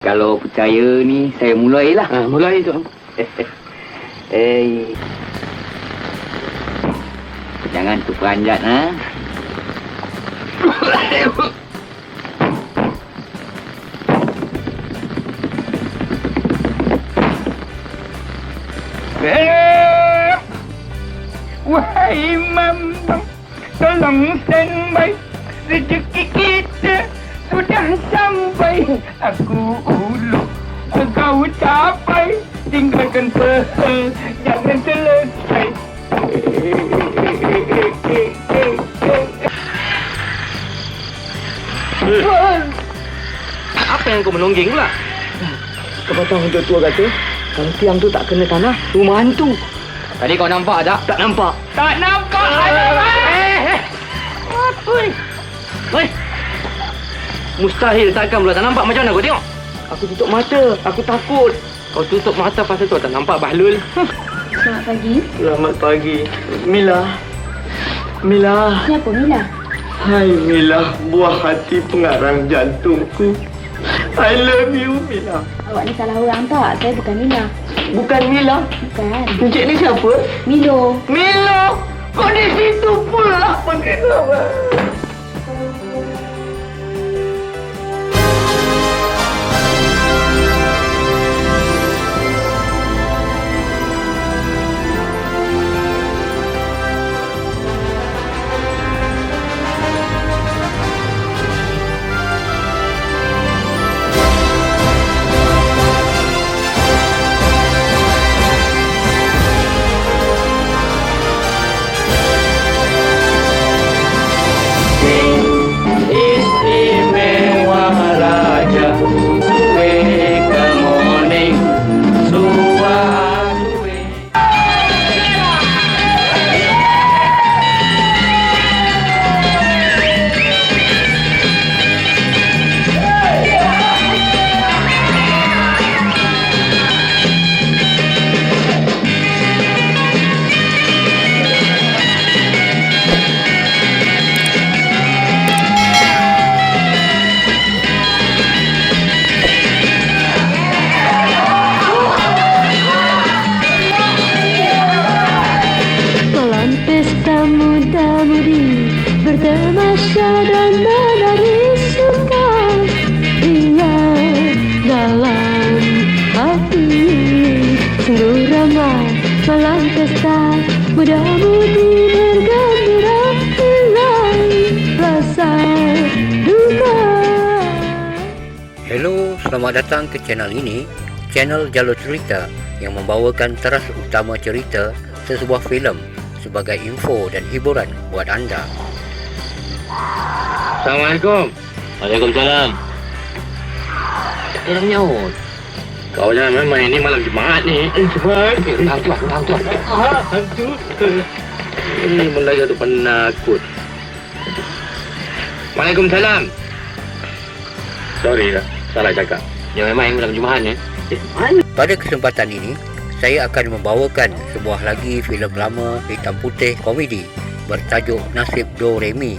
Kalau percaya ni, saya mulailah. Mulai tu. Jangan terperanjat, ha? Wahai Mambang, tolong standby, rezeki kita sudah sampai. Aku uluk, kau capai, tinggalkan jangan selesai. Apa yang kau menongging pula? Kau tahu untuk tua kata, kalau tiang tu tak kena tanah, rumah hantu. Tadi kau nampak tak? Tak nampak. Tak nampak! Weh, mustahil takkan pula tak nampak. Macam mana kau tengok? Aku tutup mata, aku takut. Kau tutup mata pasal kau tak nampak, Bahlul. Selamat pagi. Selamat pagi. Mila. Mila. Siapa Mila? Hai Mila, buah hati pengarang jantungku. I love you, Mila. Awak ni salah orang tak? Saya bukan Mila. Bukan Mila. Bukan. Encik ni siapa? Milo. Mila. Kau di situ pula. Kenapa? Muda-mudi bertamasya dan menari suka. Ia dalam hati sungguh ramai malam pesta. Muda-mudi bergembira hilang rasa duka. Hello, selamat datang ke channel ini, channel Jalur Cerita yang membawakan teras utama cerita sesebuah filem sebagai info dan hiburan buat anda. Assalamualaikum. Waalaikumsalam. Orang nyaut. Kau jangan main ni malam Jumaat ni. Cepat. Hantu. Hantu. Ini Melayu tu penakut. Waalaikumsalam. Sorry lah, salah cakap. Jangan main malam Jumaat ni. Pada kesempatan ini, saya akan membawakan sebuah lagi filem lama hitam putih komedi bertajuk Nasib Do Re Mi,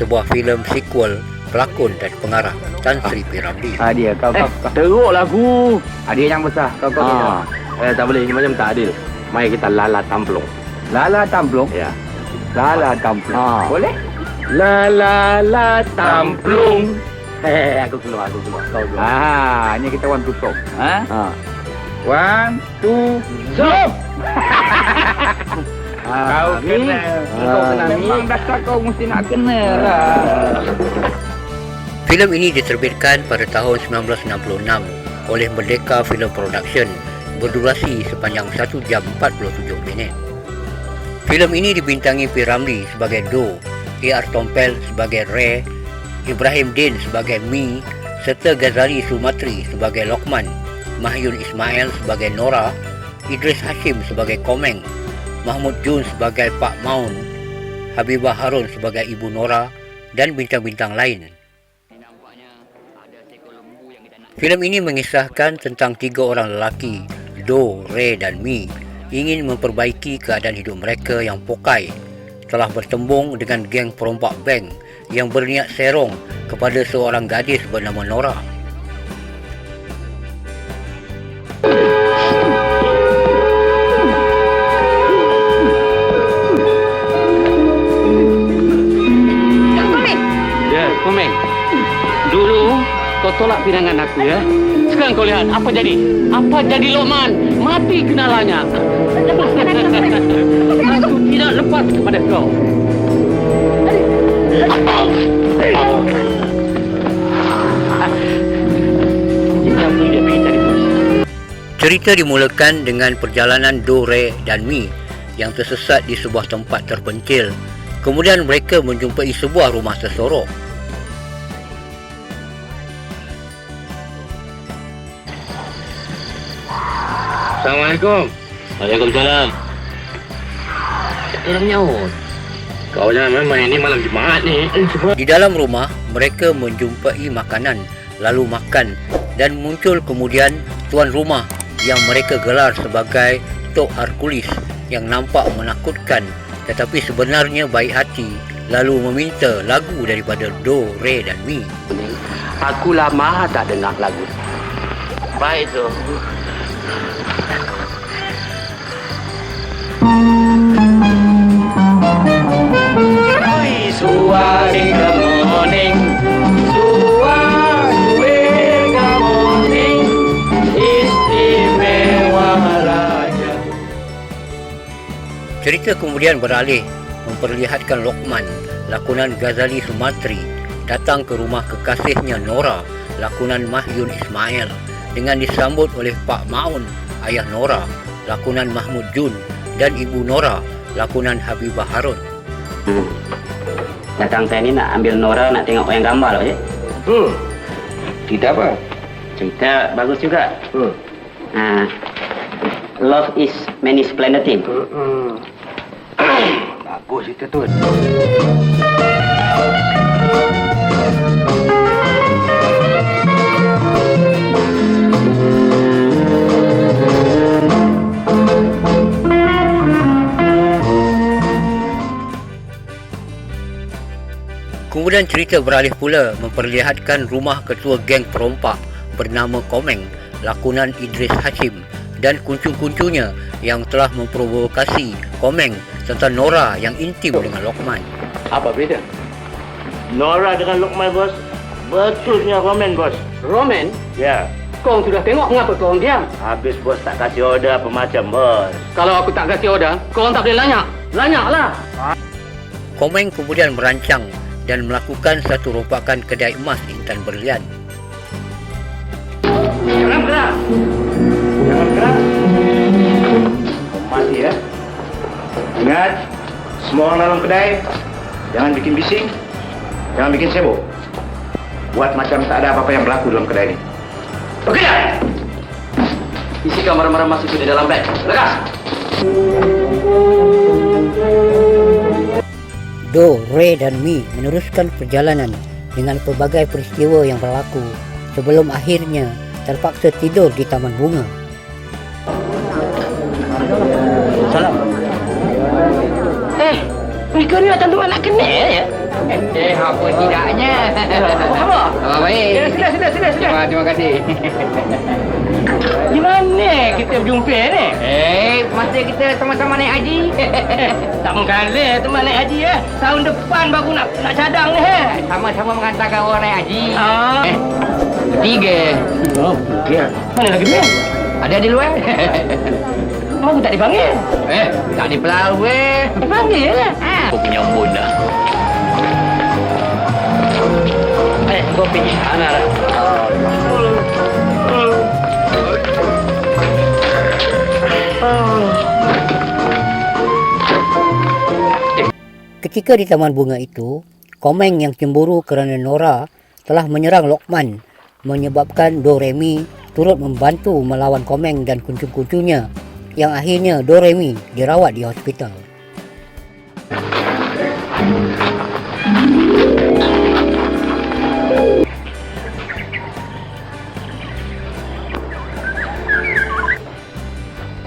sebuah filem sequel pelakon dan pengarah Tan Sri P. Ramlee. Dia kau teruk lagu. Dia yang besar. Kau Tak boleh, ini macam tak adil. Mari kita lala tamplong. Lala tamplong. Ya. Lala tamplong. Boleh? Lala tamplong. Aku keluar. Kau keluar. Ini kita one to stop. One, two, stop! Kau kena. Kau kena. Memang dasar kau mesti nak kena lah. Filem ini diterbitkan pada tahun 1966 oleh Merdeka Film Production berdurasi sepanjang 1 jam 47 minit. Filem ini dibintangi P. Ramlee sebagai Do, A.R. Tompel sebagai Re, Ibrahim Din sebagai Mi, serta Ghazali Sulmatri sebagai Lokman, Mahyun Ismail sebagai Nora, Idris Hashim sebagai Komeng, Mahmud Jun sebagai Pak Maun, Habibah Harun sebagai Ibu Nora, dan bintang-bintang lain. Filem ini mengisahkan tentang 3 orang lelaki, Do, Re dan Mi, ingin memperbaiki keadaan hidup mereka yang pokai telah bertembung dengan geng perompak bank yang berniat serong kepada seorang gadis bernama Nora. nampak pinangan aku ya. Sekarang kau lihat apa jadi? Apa jadi Luqman? Mati kenalannya. Aku tidak lepas kepada kau. Cerita dimulakan dengan perjalanan Do, Re dan Mi yang tersesat di sebuah tempat terpencil. Kemudian mereka menjumpai sebuah rumah tersorok. Assalamualaikum. Waalaikumsalam. Orang nyaut. Kau jangan main ni malam Jumaat ni. Di dalam rumah, mereka menjumpai makanan, lalu makan dan muncul kemudian tuan rumah yang mereka gelar sebagai Tok Hercules yang nampak menakutkan tetapi sebenarnya baik hati, lalu meminta lagu daripada Do, Re dan Mi. Aku lama tak dengar lagu. Baik tu. Suari good morning, suari good morning, istimewa raja. Cerita kemudian beralih memperlihatkan Luqman, lakonan Ghazali Sumatri, datang ke rumah kekasihnya Nora, lakonan Mahyun Ismail, dengan disambut oleh Pak Maun, ayah Nora, lakonan Mahmud Jun, dan Ibu Nora, lakonan Habibah Harun. Datang saya ni nak ambil Nora, nak tengok wayang gambar lah, Cik. Cerita apa? Cerita bagus juga. Love is many splendid thing. Bagus cerita tu. Kemudian cerita beralih pula memperlihatkan rumah ketua geng perompak bernama Komeng, lakonan Idris Hashim, dan kuncu-kuncunya yang telah memprovokasi Komeng serta Nora yang intim dengan Luqman. Apa beza? Nora dengan Luqman, bos. Betulnya komen, bos. Roman? Ya. Kau sudah tengok, mengapa kau diam? Habis bos tak kasih order apa macam, bos. Kalau aku tak kasih order, kau tak boleh lanyak. Lanyaklah. Komeng kemudian merancang dan melakukan satu rompakan kedai emas intan berlian. Jangan gerak. Jangan gerak. Mati ya. Ingat, semua orang dalam kedai, jangan bikin bising, jangan bikin sibuk. Buat macam tak ada apa-apa yang berlaku dalam kedai ini. Okey dah? Isikan barang-barang masuk di dalam beg. Lekas. Do, Re dan Mi meneruskan perjalanan dengan pelbagai peristiwa yang berlaku sebelum akhirnya terpaksa tidur di taman bunga. Salam. Mereka ni datang tu nak kenal ya? Apa tidaknya. Apa? Baik. Sila. Terima kasih. Di mana kita berjumpa ni? Masa kita sama-sama naik haji. Tak mengkala teman naik haji ya. Tahun depan baru nak cadang ni. Sama-sama mengantarkan orang naik haji. Ketiga. Mana lagi dia? Ada di luar. Aku tak dipanggil. Tak dipelau Dipanggil lah. Aku penyambut dah. Kopi. Anak dah. Ketika di taman bunga itu, Komeng yang cemburu kerana Nora telah menyerang Luqman, menyebabkan Do, Re, Mi turut membantu melawan Komeng dan kuncu-kuncunya, yang akhirnya Do, Re, Mi dirawat di hospital.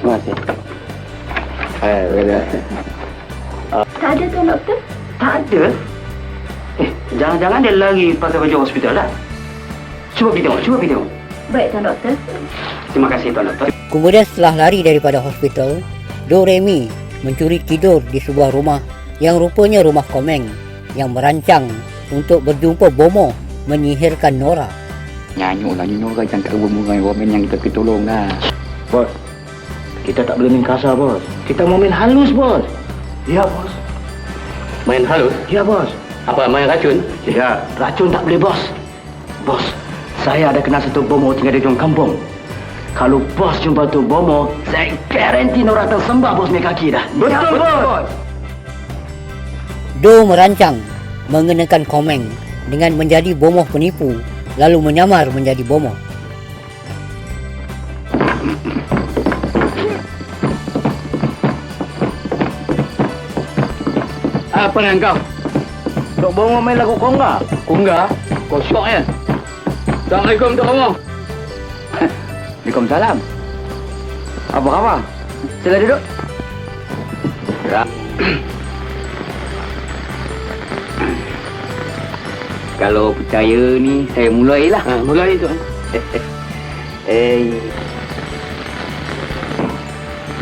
Terima kasih. Tak ada kan, doktor? Tak ada. Jangan-jangan dia lari pakai baju hospital lah. Cuba pergi tengok. Baik, Tuan Doktor. Terima kasih, Tuan Doktor. Kemudian setelah lari daripada hospital, Do, Re, Mi mencuri tidur di sebuah rumah yang rupanya rumah Komeng yang merancang untuk berjumpa Bomo menyihirkan Nora. Nyanyi kan cangkak women yang kita tolong dah. Bos, kita tak boleh main kasar, bos. Kita mau main halus, bos. Ya, bos. Main halus? Ya, bos. Apa, main racun? Ya, racun tak boleh, bos. Bos, saya ada kenal satu bomo tinggal di dalam kampung. Kalau bos jumpa tu bomo, saya garanti orang tersembah bos punya kaki dah. Betul, bos. Do merancang mengenakan Komeng dengan menjadi bomoh penipu, lalu menyamar menjadi bomoh. Apa dengan kau? Dok bomo main lagu konga. Kunggah? Kau syok ya? Assalamualaikum, Tok Bomo. Waalaikumsalam. Apa khabar? Sila duduk. Ya. Kalau percaya ni, saya mulailah. Mulai tu.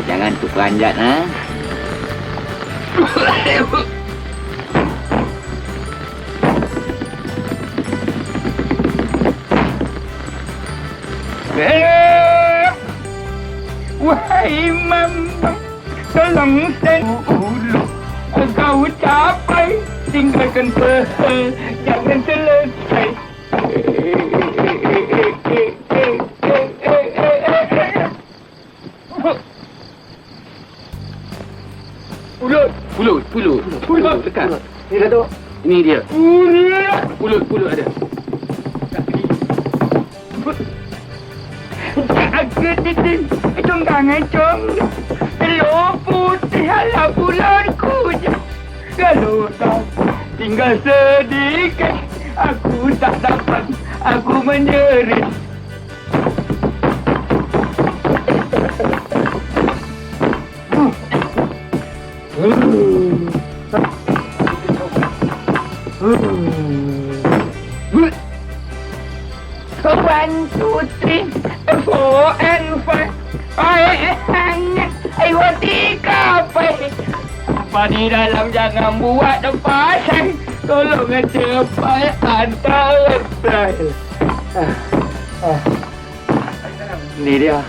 Jangan tu peranjat, ha? Wahai Mambang, tolong saya ulu. Kau capai, tinggalkan jangan selesai. Pulut dekat. Ni Datuk. Ini dia. Pulut ada. Aku titik, congkangan cong. Telur putih ala bulanku je. Kalau tak tinggal sedikit, aku tak dapat, aku menjerit. One, two, three, four, and five. I want tiga apa di dalam jangan buat pasang. Tolong cepat hantar reply. Ni dia.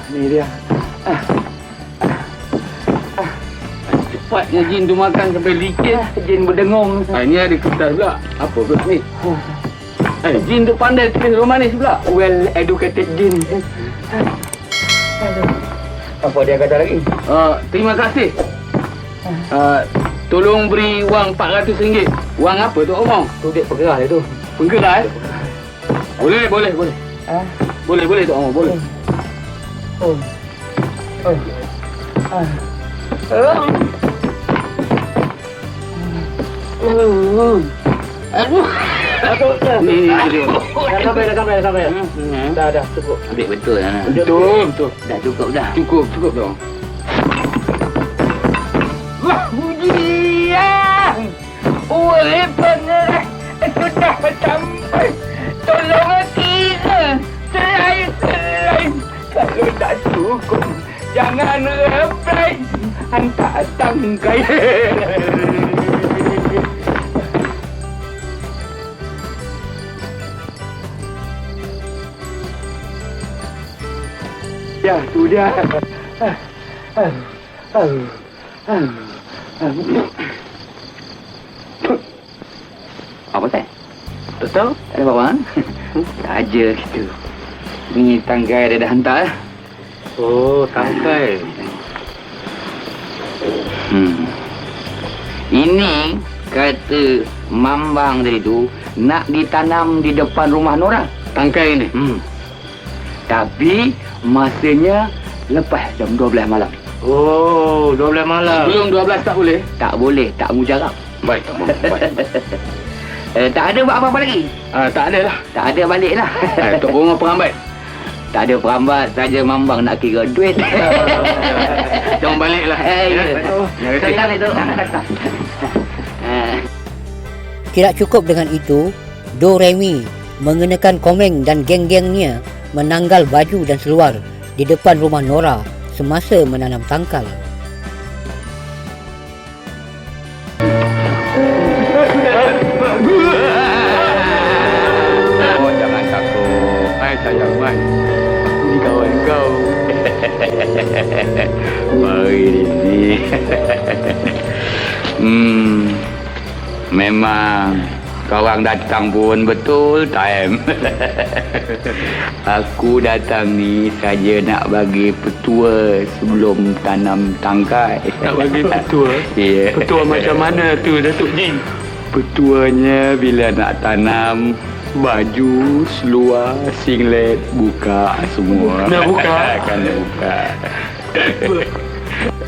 Cepatnya jin tu makan sampai licin. Jin berdengung. Ini ada kertas pula. Apa pula ni? Jin tu pandai tulis romanis pula. Well educated jin. Apa dia kata lagi? Terima kasih. Tolong beri wang RM400. Wang apa tu Omong? Tu dek pergerah dia tu. Penggerak Boleh. Boleh tu Omong, boleh. Ni dia. Dah sampai. Dah, cukup. Ambil betul lah. Betul. Dah cukup dah. Cukup tu. Wah, ujian. Oleh pengerah sudah sampai. Tolong kita selai. Kalau tak cukup, jangan reply. Hantar tangkai. Ya, tu dia. Apa tak? Tak tahu? Ada apa bang? Saja gitu. Ni tanggai dia dah hantar. Oh, tangkai. Ini kata Mambang tadi tu nak ditanam di depan rumah Nora. Tangkai ni. Tapi masanya lepas jam 12 malam. Oh, 12 malam. Sebelum 12 tak boleh? Tak boleh, tak mujarab. Baik. Tak ada buat apa-apa lagi? Tak ada lah. Tak ada balik lah. Tok Bomo perambat. Tak ada perambat, saja Mambang nak kira duit. Jangan balik lah. Senang itu. Tidak cukup dengan itu, Do Remy mengenakan Komeng dan geng-gengnya menanggal baju dan seluar di depan rumah Nora semasa menanam tangkal. Jangan takut. Memang korang datang pun betul time. Aku datang ni saja nak bagi petua sebelum tanam tangkai. Nak bagi petua? Ya. Petua macam mana tu, Datuk Jin? Petuanya bila nak tanam, baju, seluar, singlet buka semua. Nak buka? Kena buka.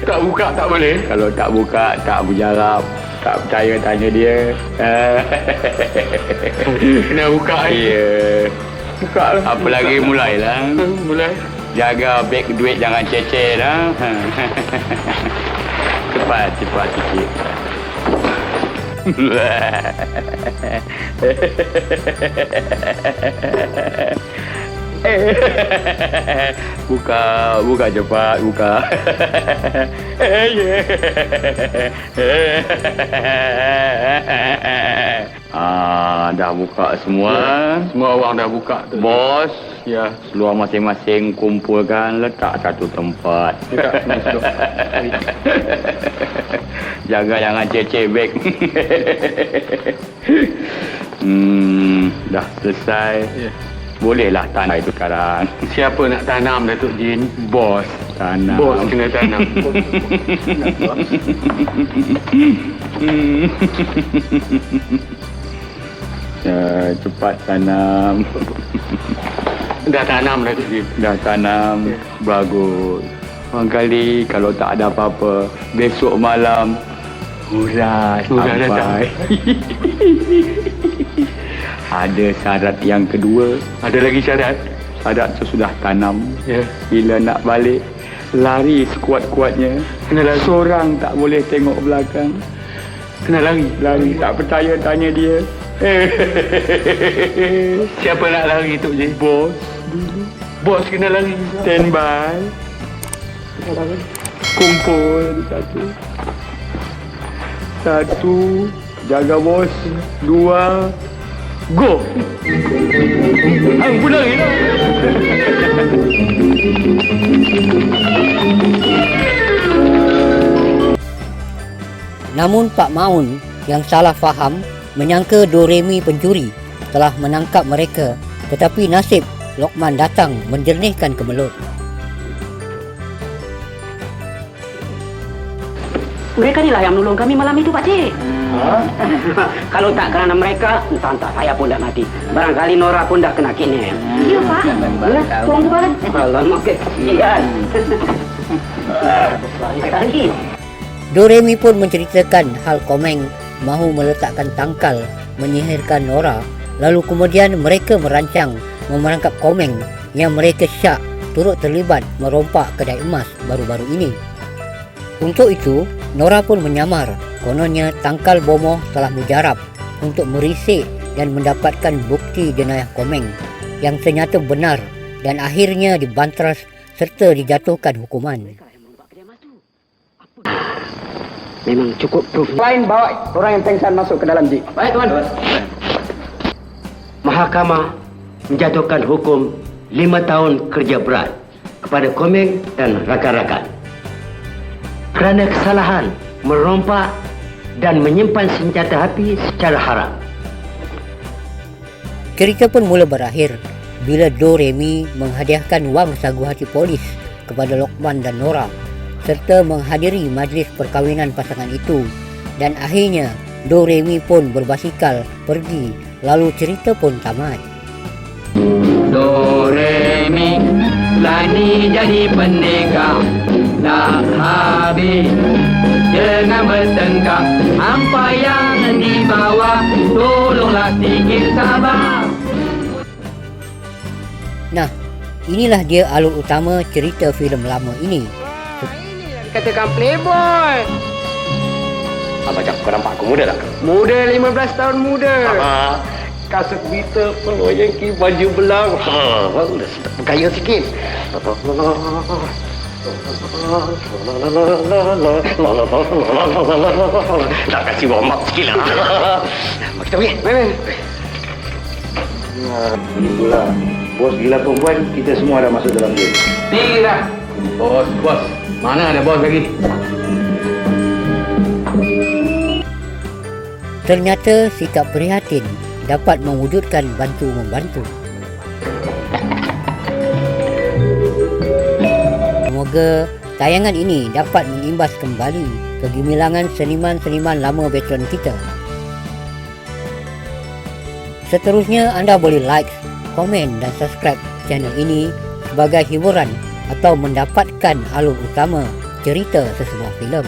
Tak buka tak boleh? Kalau tak buka, tak berjarab. Tak percaya tanya dia. Kena buka Ya. Buka lah. Apa lagi mulailah. Mulai. Jaga beg duit jangan cecer lah. Cepat sikit. Buka cepat, buka. Dah buka semua. Semua orang dah buka tu. Bos, Ya. seluar masing-masing kumpulkan, letak satu tempat. Jaga jangan cecer beg. Dah selesai. Ya. Bolehlah tanam itu sekarang. Siapa nak tanam, Datuk Jin? Bos tanam. Bos kena tanam. Cepat tanam. Dah tanam, Datuk Jin. Dah tanam. Ya. Bagus. Barangkali kalau tak ada apa-apa, besok malam hurrah Hurrah sampai. Ada syarat yang kedua. Ada lagi syarat? Syarat sesudah tanam, Ya. bila nak balik, lari sekuat-kuatnya. Kena lari. Seorang tak boleh tengok belakang. Kena lari. Lari, tak percaya tanya dia. Siapa nak lari, Tok Jin? Bos, Bos kena lari. stand by. Kumpul satu, jaga bos. 2, go. Hang pun lari lah. Namun Pak Maun yang salah faham menyangka Doremi pencuri telah menangkap mereka, tetapi nasib Lokman datang menjernihkan kemelut. Mereka ni lah yang menolong kami malam itu, Pak Cik. Kalau tak kerana mereka, entah saya pun dah mati. Barangkali Nora pun dah kena kini. Ya, Pak. Tunggu, Pak. Alamak, kesian. Sekali. Doremi pun menceritakan hal Komeng mahu meletakkan tangkal menyihirkan Nora, lalu kemudian mereka merancang memerangkap Komeng yang mereka syak turut terlibat merompak kedai emas baru-baru ini. Untuk itu, Nora pun menyamar kononnya tangkal bomoh telah mujarab untuk merisik dan mendapatkan bukti jenayah Komeng yang ternyata benar dan akhirnya dibantras serta dijatuhkan hukuman. Memang cukup proof. Lain bawa orang yang pengsan masuk ke dalam jeep. Baik, Tuan. Mahkamah menjatuhkan hukum 5 tahun kerja berat kepada Komeng dan rakan-rakan kerana kesalahan merompak dan menyimpan senjata api secara haram. Cerita pun mula berakhir bila Doremi menghadiahkan wang sagu hati polis kepada Lokman dan Nora serta menghadiri majlis perkahwinan pasangan itu, dan akhirnya Doremi pun berbasikal pergi, lalu cerita pun tamat. Doremi lani jadi pendekar, tak habis jangan bertengkar. Hampa yang di bawah, tolonglah sikit sabar. Nah, inilah dia alur utama cerita filem lama ini. Katakan playboy. Macam kau nampak aku muda tak? Muda 15 tahun muda. Kasut kita penuh jengki, baju belang. Dah bergaya sikit. Tak kasih warm up sikit lah. Kita pergi. Itulah. Bos gila perempuan, kita semua dah masuk dalam game. Tinggilah. Bos. Mana ada bos lagi? Ternyata sikap prihatin dapat mewujudkan bantu-membantu. Semoga tayangan ini dapat mengimbas kembali kegemilangan seniman-seniman lama veteran kita. Seterusnya anda boleh like, komen dan subscribe channel ini sebagai hiburan atau mendapatkan alur utama cerita sesebuah filem.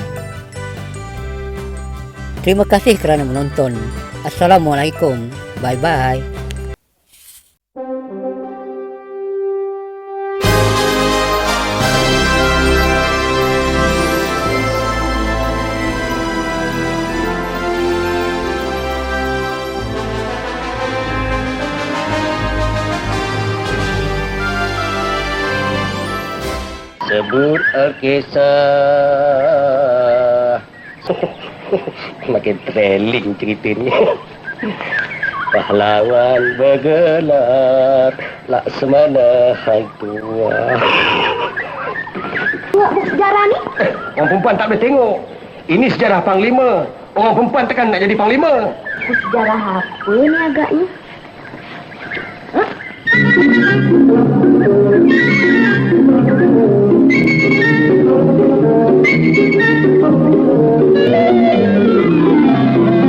Terima kasih kerana menonton. Assalamualaikum. Bye-bye. Sebut Alkisah. Makin trailing cerita ni. Pahlawan bergelar Laksamana Hang Tua. Tengok buku sejarah ni. Orang perempuan tak boleh tengok. Ini sejarah Panglima. Orang perempuan tekan nak jadi Panglima. Buku sejarah apa ni agaknya?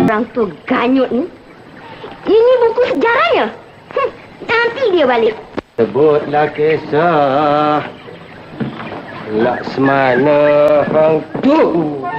Orang tu ganyut ni. Ini buku sejarahnya. Nanti dia balik. Sebutlah kisah Laksamana Hang Tua.